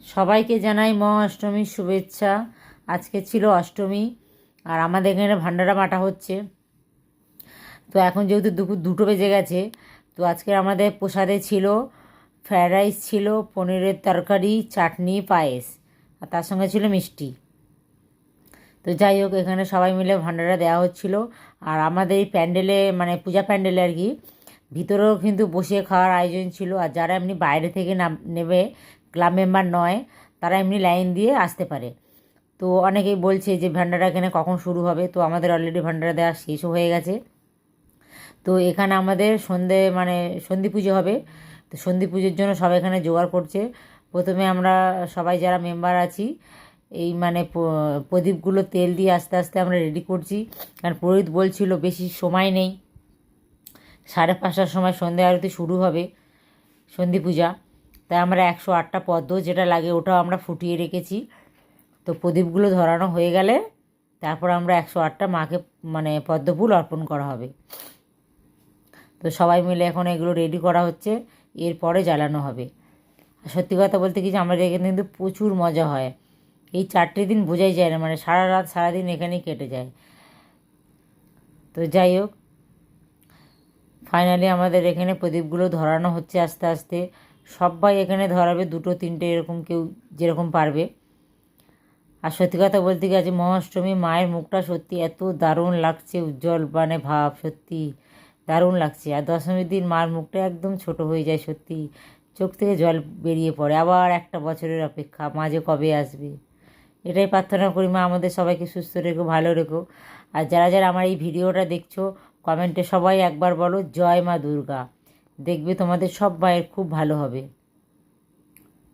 সবাইকে জানাই মহা অষ্টমীর শুভেচ্ছা। আজকে ছিল অষ্টমী আর আমাদের এখানে ভান্ডারা বাটা হচ্ছে। তো এখন যেহেতু দুপুর 2টো বেজে গেছে, তো আজকে আমাদের প্রসাদে ছিল ফ্রায়েড রাইস, ছিল পনিরের তরকারি, চাটনি, পায়েস, আর তার সঙ্গে ছিল মিষ্টি। তো যাই হোক, এখানে সবাই মিলে ভান্ডারা দেওয়া হচ্ছিল। আর আমাদের এই প্যান্ডেলে, মানে পূজা প্যান্ডেলে আর কি, ভিতরেও কিন্তু বসে খাওয়ার আয়োজন ছিল। আর যারা এমনি বাইরে থেকে নেবে, ক্লাব মেম্বার নয়, তারা এমনি লাইন দিয়ে আসতে পারে। তো অনেকেই বলছে যে ভান্ডারা এখানে কখন শুরু হবে, তো আমাদের অলরেডি ভান্ডারা দেওয়া শেষও হয়ে গেছে। তো এখানে আমাদের সন্ধি পুজো হবে। তো সন্ধি পুজোর জন্য সবাই এখানে জোগাড় করছে। প্রথমে আমরা সবাই যারা মেম্বার আছি, এই প্রদীপগুলো তেল দিয়ে আস্তে আস্তে আমরা রেডি করছি। কারণ পুরোহিত বলছিল বেশি সময় নেই, 5:30টার সময় সন্ধ্যা আরতি শুরু হবে সন্ধি পূজা। তাই আমরা 108টা পদ্ম যেটা লাগে ওটাও আমরা ফুটিয়ে রেখেছি। তো প্রদীপগুলো ধরানো হয়ে গেলে তারপর আমরা 108টা মাকে পদ্ম ফুল অর্পণ করা হবে। তো সবাই মিলে এখন এগুলো রেডি করা হচ্ছে, এরপরে জ্বালানো হবে। আর সত্যি কথা বলতে কি, যে আমাদের এখানে কিন্তু প্রচুর মজা হয়। এই 4টে দিন বোঝাই যায় না, সারা রাত সারাদিন এখানেই কেটে যায়। তো যাই হোক, ফাইনালি আমাদের এখানে প্রদীপগুলো ধরানো হচ্ছে আস্তে আস্তে। সবাই এখানে ধরাবে 2টো 3টে, এরকম কেউ যেরকম পারবে। আর সত্যি কথা বলতে কি, আজ মহাষ্টমী, মায়ের মুখটা সত্যি এত দারুণ লাগছে, উজ্জ্বল ভাব, সত্যি দারুণ লাগছে। আর দশমীর দিন মার মুখটা একদম ছোট হয়ে যায়, সত্যি চোখ থেকে জল বেরিয়ে পড়ে। আবার একটা বছরের অপেক্ষা, মা যে কবে আসবে। এটাই প্রার্থনা করি, মা আমাদের সবাইকে সুস্থ রেখো, ভালো রেখো। আর যারা যারা আমার এই ভিডিওটা দেখছো, কমেন্টে সবাই একবার বলো জয় মা দুর্গা। দেখবে তোমাদের সব মায়ের খুব ভালো হবে।